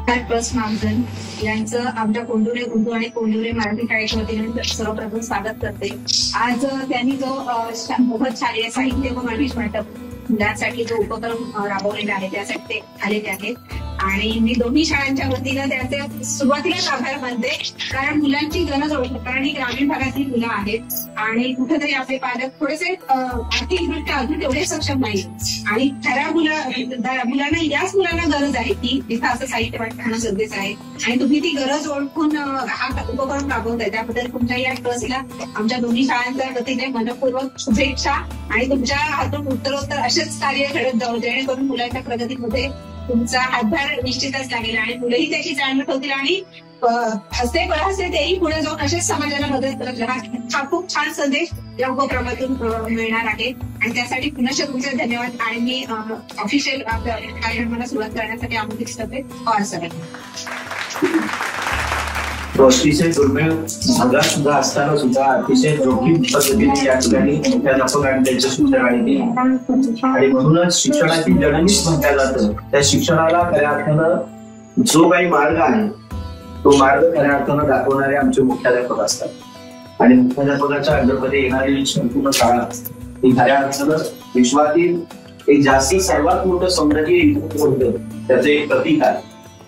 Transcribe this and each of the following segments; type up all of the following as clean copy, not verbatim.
Trust Mahajan यांचं आमच्या कोंडुरे उर्दू आणि कोंडुरे मराठी शाळेच्या वतीने सर्वप्रथम स्वागत करते. आज त्यांनी जो मोफत शालेय साहित्य व गणवेश वाटप मुलांसाठी जो उपक्रम राबवलेला आहे त्यासाठी ते आलेले आहेत आणि मी दोन्ही शाळांच्या वतीनं त्यांचे सुरुवातीलाच आभार मानते. कारण मुलांची गरज ओळखते, कारण ही ग्रामीण भागातली मुलं आहेत आणि कुठेतरी आपले पालक थोडेसे आर्थिकदृष्ट्या अजून तेवढे सक्षम नाही आणि खऱ्या मुलांना याच मुलांना गरज आहे की तिथं असं साहित्य वाटणं गरजेचं आहे आणि तुम्ही ती गरज ओळखून हा उपक्रम राबवताय त्याबद्दल तुमच्या या ट्रस्टला आमच्या दोन्ही शाळांच्या वतीने मनपूर्वक शुभेच्छा आणि तुमच्या हातून उत्तरोत्तर असेच कार्य घडत जाऊ जेणेकरून मुलांच्या प्रगतीमध्ये तुमचा हातभार निश्चितच लागेल आणि मुलंही त्याची जाणीव ठेवतील आणि हसते पळहसते तेही पुढे जाऊन असेच समाजाला मदत करत राहा. हा खूप छान संदेश या उपक्रमातून मिळणार आहे आणि त्यासाठी पुनश्च तुमचे धन्यवाद आणि मी ऑफिशियल आपल्या कार्यक्रमाला सुरुवात करण्यासाठी आमंत्रित करते. अतिशय दुर्मिळ भागात सुद्धा असताना सुद्धा अतिशय जोखीम पद्धतीने या ठिकाणी प्राध्यापक आणि त्यांच्या शिक्षकांनी आणि म्हणूनच शिक्षणाची जननीच म्हटलं जातं. त्या शिक्षणाला खऱ्या अर्थानं जो काही मार्ग आहे तो मार्ग खऱ्या अर्थानं दाखवणारे आमचे मुख्याध्यापक असतात आणि मुख्याध्यापकाच्या अंडरमध्ये येणारी संपूर्ण शाळा ही खऱ्या अर्थानं विश्वातील एक जास्ती सर्वात मोठं सौंदर्य होतं त्याचं एक प्रतीक आहे.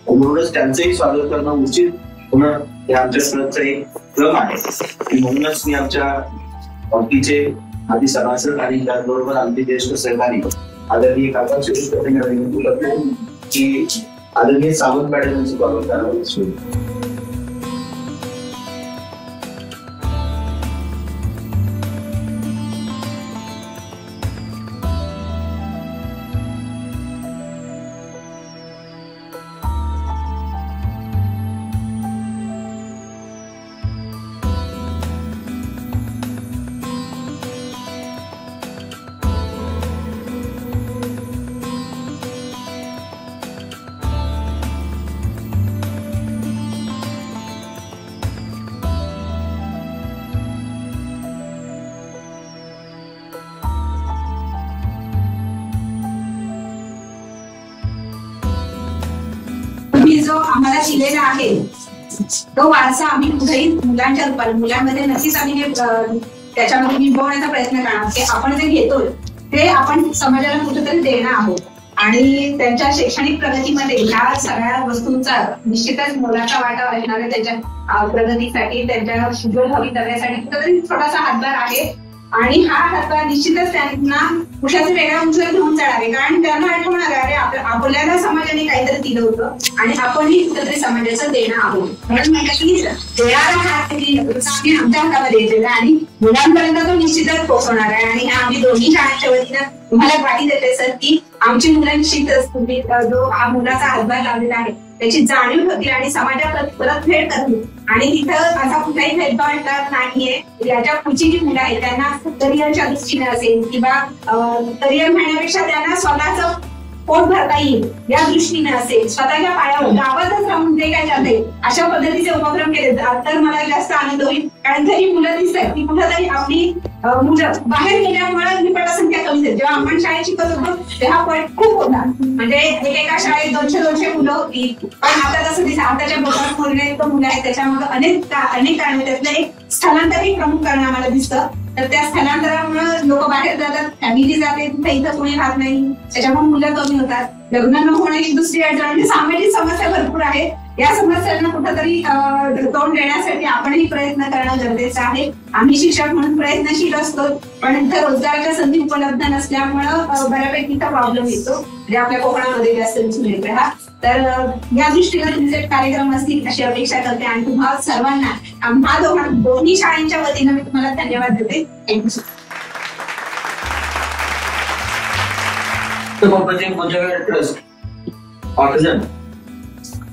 म्हणूनच त्यांचंही स्वागत करणं उचित होणं हे आमच्या सणाचं एक क्रम आहे. म्हणूनच मी आमच्या बाकीचे आधी सभासद आणि त्याचबरोबर आमचे ज्येष्ठ सहकारी आदरणीय काका विनंती करतो की आदरणीय सावंत मॅडम यांचं स्वागत करावं. जो आम्हाला शिलेला आहे तो वारसा आम्ही कुठेही मुलांच्या रूपाने मुलांमध्ये नक्कीच आम्ही त्याच्यामध्ये निभवण्याचा प्रयत्न करणार की आपण जे घेतोय ते आपण समाजाला कुठेतरी देणं आहोत आणि त्यांच्या शैक्षणिक प्रगतीमध्ये ह्या सगळ्या वस्तूंचा निश्चितच मोलाचा वाटा असणाऱ्या त्यांच्या प्रगतीसाठी त्यांच्या उज्ज्वल भवितव्यासाठी कुठेतरी छोटासा हातभार आहे आणि हा हातभार निश्चितच त्यांना कुशाचे वेगळ्या उंचीवर घेऊन जाणार आहे. कारण त्यांना आठवणार आहे आपल्याला समाजाने काहीतरी दिलं होतं आणि आपणही कुठेतरी समाजाचं देणं आहोत. म्हणून म्हटलं की देणारा हात आम्ही आमच्या हातामध्ये येतलेला आणि मुलांपर्यंत तो निश्चितच पोहोचवणार आहे आणि आम्ही दोन्ही शाळांच्या वतीनं तुम्हाला ग्वाही देते सर की आमची मुलं निश्चितच तुम्ही जो हा मुलाचा हातभार लावलेला आहे त्याची जाणीव होतील आणि समाजात परतफेड करतील आणि तिथं असा कुठलाही भेदभाव येणार नाहीये. याच्या पुढची जी मुलं आहेत त्यांना करिअरच्या दृष्टीने असेल किंवा करिअर म्हणण्यापेक्षा त्यांना स्वतःच पोट भरता येईल या दृष्टीने असेल स्वतःच्या पायावर गावातच राहून जे काय जाते अशा पद्धतीचे उपक्रम केले तर मला जास्त आनंद होईल. कारण घरी मुलं दिसतात की कुठंतरी आपली मुलं बाहेर गेल्यामुळे ही पटसंख्या कमी झाली. जेव्हा आपण शाळेत शिकत होतो तेव्हा पट खूप होता म्हणजे एकेका शाळेत 200 मुलं होती पण आता तसं दिसतं आताच्या बोटात मुलं मुलं आहेत त्याच्यामुळे अनेक कारण त्यातलं एक स्थलांतरित प्रमुख कारण आम्हाला दिसतं. तर त्या स्थलांतरामुळे लोक बाहेर जातात फॅमिली जाते तिथे इथं कोणी राहत नाही त्याच्यामुळे मुलं कमी होतात. लग्न न होण्याची दुसरी अडचण म्हणजे सामाजिक समस्या भरपूर आहेत. या समस्यांना कुठेतरी तोंड देण्यासाठी आपणही प्रयत्न करणं गरजेचं आहे. आम्ही शिक्षक म्हणून प्रयत्नशील असतो पण इथं रोजगाराच्या संधी उपलब्ध नसल्यामुळं बऱ्यापैकी इथं प्रॉब्लेम येतो म्हणजे आपल्या कोकणामध्ये जास्त दिसून येतो हा. तर या दृष्टीने तुमचे कार्यक्रम असतील अशी अपेक्षा करते आणि तुम्हाला सर्वांना आम्हा दोन्ही शाळांच्या वतीनं मी तुम्हाला धन्यवाद देते. थँक्यू. ट्रस्ट ऑक्सिजन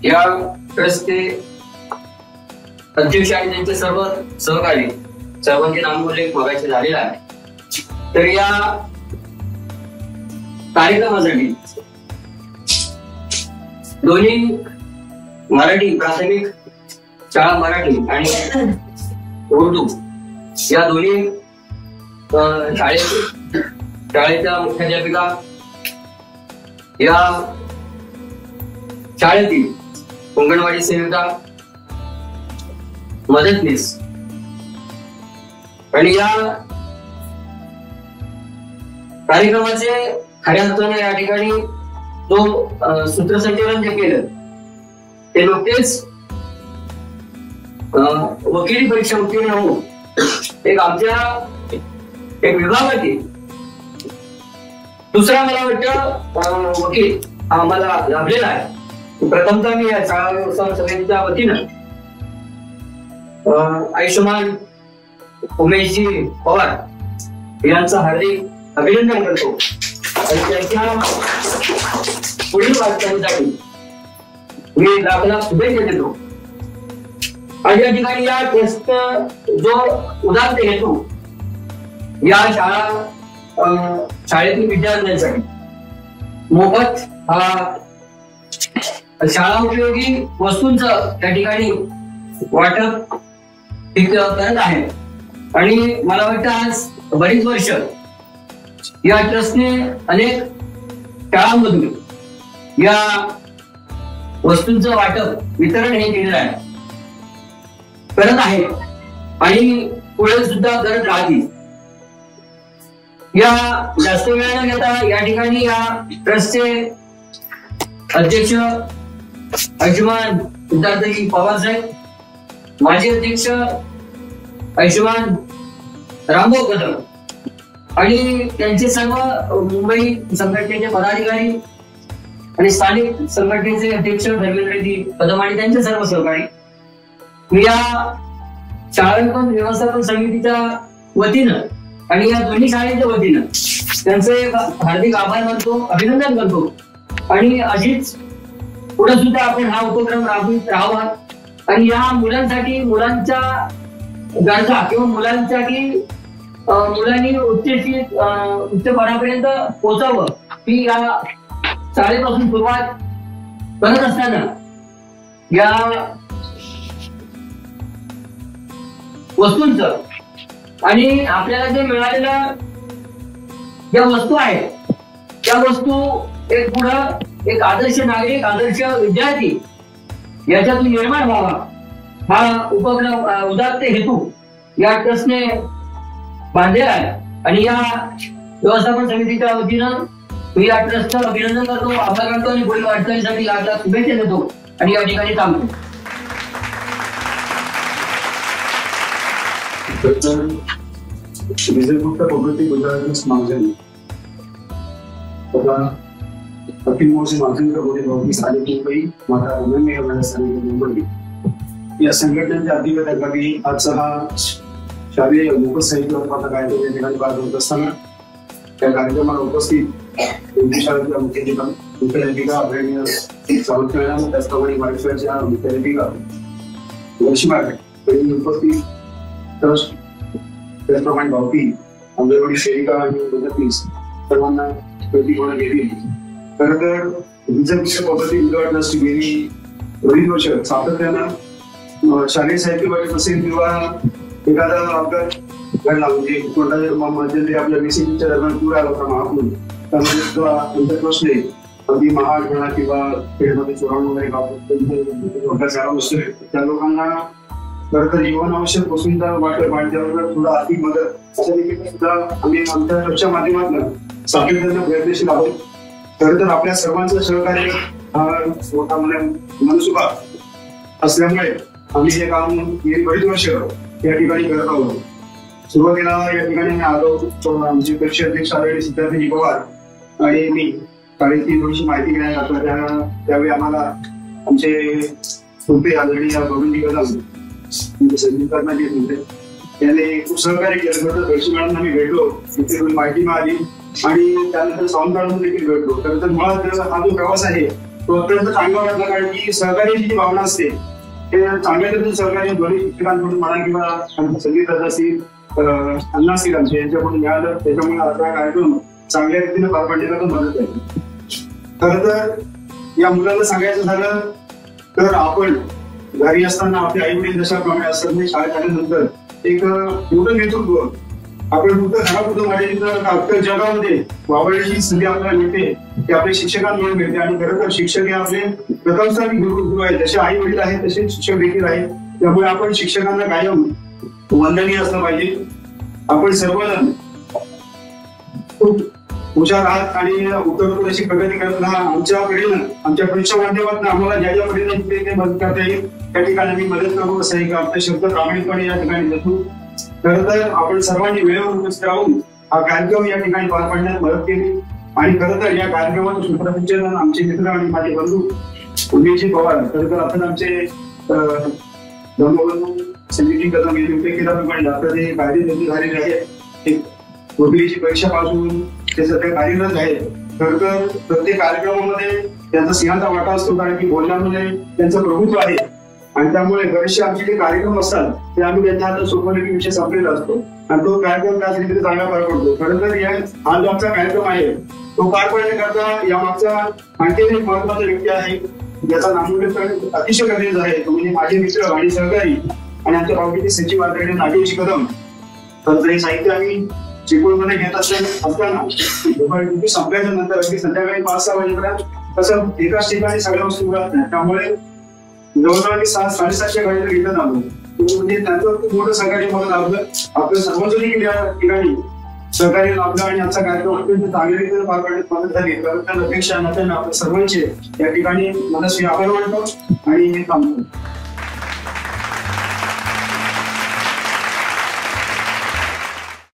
या ट्रस्टचे अध्यक्ष आणि त्यांचे सर्व सहकारी सर्वांचे नामोल्लेख मगाशी झालेला आहे. तर या कार्यक्रमासाठी दोन्ही मराठी प्राथमिक शाळा मराठी आणि उर्दू या दोन्ही शाळेच्या मुख्याध्यापिका या शाळेतील अंगणवाडी सेविका, मदतनीस आणि या कार्यक्रमाचे खऱ्या अर्थाने या ठिकाणी जो सूत्रसंचालन जे केलं ते नुकतेच वकिली परीक्षा उत्तीर्ण होऊन एक आमच्या एक विभागातील दुसरा मला वाटतं वकील आम्हाला लाभलेला आहे. प्रथमतः मी या शाळा व्यवस्थापन समितीच्या वतीनं आयुष्यमान उमेशजी पवार यांचं हार्दिक अभिनंदन करतो आणि त्यांच्या पुढील वाटचालीसाठी मी लाखला शुभेच्छा देतो. आणि या ठिकाणी या ट्रस्ट जो उदात्त हेतू या शाळेतील विद्यार्थ्यांसाठी मोफत शाळा उपयोगी वस्तूंचं त्या ठिकाणी वाटप करत आहे. आणि मला वाटतं आज बरीच वर्ष या ट्रस्टने अनेक शाळांमधून या वस्तूंचं वाटप वितरण हे केलेलं आहे, करत आहे आणि पुढे सुद्धा करत राहतील. या जास्त वेळ न घेता या ठिकाणी या ट्रस्टचे अध्यक्ष आयुष्यमान सिद्धार्थजी पवार साहेब, माजी अध्यक्ष आयुष्यमान रामभाऊ कदम आणि त्यांचे सर्व मुंबई संघटनेचे पदाधिकारी आणि स्थानिक संघटनेचे अध्यक्ष धर्मेंद्रजी कदम आणि त्यांचे सर्व सहकारी, मी या शाळा व्यवस्थापन समितीच्या वतीनं आणि या दोन्ही शाळेच्या वतीनं त्यांचे हार्दिक आभार मानतो, अभिनंदन करतो. आणि अशीच पुढे सुद्धा आपण हा उपक्रम राबवित राहावा आणि या मुलांसाठी मुलांच्या गरजा किंवा मुलांसाठी मुलांनी उच्चपणापर्यंत पोहोचावं ही या शाळेपासून सुरुवात करत असताना या वस्तूंचं आणि आपल्याला जे मिळालेल्या ज्या वस्तू आहेत त्या वस्तू एक पुढं एक आदर्श नागरिक, आदर्श विद्यार्थी याच्यातून निर्माण व्हावा हा उपक्रम उदात्त हेतू या ट्रस्टने बांधलेला आहे. आणि या व्यवस्थापन समितीच्या वतीनं मी या ट्रस्टचं अभिनंदन करतो, आभार मानतो आणि पुढील वाटचालीसाठी लाखला शुभेच्छा देतो आणि या ठिकाणी थांबतो. विजयगुप्त प्रकृती गुजरात मागणी अखिल मोर्चे माध्यमिक बोली स्थानिक मुंबई माता अनन्य स्थानिक मुंबई या संघटनेच्या अधिवेशनासाठी आजचा हा शालेय लोक साहित्य कार्यक्रम या ठिकाणी पार होत असताना त्या कार्यक्रमाला उपस्थित शाळेच्या मुख्याध्यापिका अभ्यानिका सावंत मॅडम, त्याचप्रमाणे मराठवाड्याच्या मुख्याध्यापिका वर्षी मॅडम उपस्थित ट्रस्ट, त्याचप्रमाणे भावकी अंगणवाडी सेविका आणि मदतनीस सर्वांना भेटी होणं गेली. खरं तर विजयगुप्त प्रकृती गुजरात ट्रस्ट गेली बरीच वर्ष सातत्यानं शालेय साहित्य वाटप असेल किंवा एखादा अपघात घडला म्हणजे कोणत्या आपल्या बेसिकच्या दरम्यान पूर आला होता महापूर, त्यामध्ये प्रश्न अगदी महाड म्हणा किंवा खेळमध्ये चोराण वगैरे असतो त्या लोकांना खरं तर जीवन आवश्यक वस्तूंचा वाटप आणि त्याबरोबर थोडा आर्थिक मदत अशा देखील सुद्धा आम्ही आमच्या ट्रस्टच्या माध्यमातून सातत्यानं प्रयत्नशील आहोत. खरं तर आपल्या सर्वांचं सहकार्य हा मनसुखा असल्यामुळे आम्ही हे काम गेली बरीच वर्ष या ठिकाणी करत आहोत. सुरुवातीला या ठिकाणी आलो आमचे परीक्षा अध्यक्ष आलेले सिद्धार्थजी पवार आणि मी शाळेची थोडीशी माहिती घेण्यात आलो. त्यावेळी आम्हाला आमचे सोपे आदरणीय गोविंद कदम संजीव करण्यात येत होते, त्याने खूप सहकार्य केलं. दर्शी मॅडम आम्ही भेटलो, तिथे माहिती मिळाली आणि त्यानंतर सावंत मॅडम देखील भेटलो. खरं तर मुळात हा जो प्रवास आहे तो अत्यंत चांगला वाटला, कारण की सहकार्याची जी भावना असते ते चांगल्या पद्धतीने सहकार्य दोन्ही शिक्षकांकडून म्हणा किंवा संगीत असतील अण्णा असतील आमचे यांच्याकडून मिळालं. त्याच्यामुळे आता कार्यक्रम चांगल्या रीतीने पार पाडण्याला पण मदत आहे. खरं तर या मुलांना सांगायचं झालं तर आपण घरी असताना आपले आई वडील जशाप्रमाणे असतात शाळेत आल्यानंतर एक मोठं नेतृत्व आपण फक्त घरापुरतं मर्यादित अख्ख्या जगामध्ये वावरण्याची संधी आपल्याला मिळते ती आपल्या शिक्षकांमुळे मिळते. आणि खरं तर शिक्षक हे आपले प्रथम स्थानी गुरु आहेत. जसे आई वडील आहेत तसे शिक्षक देखील आहेत. त्यामुळे आपण शिक्षकांना कायम वंदनीय असलं पाहिजे. आपण सर्वजण खूप हुशार आहात आणि उत्तरोत्तर अशी प्रगती करत राहा. आमच्या परीक्षा माध्यमातून आम्हाला ज्या ज्या पद्धतीने मदत करता येईल त्या ठिकाणी मी मदत करू असं एक आपले शब्द प्रामाणिकपणे या ठिकाणी देतो. खरं तर आपण सर्वांनी वेळेवर उपस्थित राहून हा कार्यक्रम या ठिकाणी पार पाडण्यास मदत केली. आणि खरं तर या कार्यक्रमाचं सूत्रसंचालन आमचे मित्र आणि माझे बंधू उमेशजी पवार, खरं तर आपण आमचे धर्मबंधू संजीवजी कदम यांनी उल्लेख केल्याप्रमाणे आता ते कार्यरत झालेले आहेत. वकिलीची परीक्षा पासून ते सध्या कार्यरत आहेत. खरं तर प्रत्येक कार्यक्रमामध्ये त्यांचा सिंहाचा वाटा असतो, कारण की बोलण्यामध्ये त्यांचं प्रभुत्व आहे. आणि त्यामुळे बरेचसे आमचे जे कार्यक्रम असतात ते आम्ही त्यांच्या हातात सोपवले की विषय संपलेला असतो आणि तो कार्यक्रम त्याच रीतीने चांगला पार पडतो. खरं तर हा जो आमचा कार्यक्रम आहे तो पार पाडण्याकरता या मागचा आणखी एक महत्वाचा व्यक्ती आहे ज्याचा नामोल्लेख अतिशय गरजेचं आहे. तो म्हणजे माझे मित्र आणि सहकारी आणि आमच्या पावकीचे सचिव आदरणीय नागेशजी कदम. तर हे साहित्य आम्ही चिपळूणमध्ये घेत असताना दुपारी संपल्याच्या नंतर अगदी संध्याकाळी 5-6 वाजेपर्यंत तसं एकाच ठिकाणी सगळ्या वस्तू मिळत नाही. त्यामुळे जवळजवळ 7-750 गाड्या घेण्यात आलो. म्हणजे त्यांचं खूप मोठं सहकार्य मला लाभलं. आपल्या सर्वांचं देखील या ठिकाणी सहकार्य लाभलं आणि आजचा कार्यक्रम अत्यंत चांगल्या रीतीने पार पाडण्यात मदत झाली. तर त्या अपेक्षा नात्यानं आपल्या सर्वांचे या ठिकाणी मनस्वी आभार मानतो आणि थांबतो.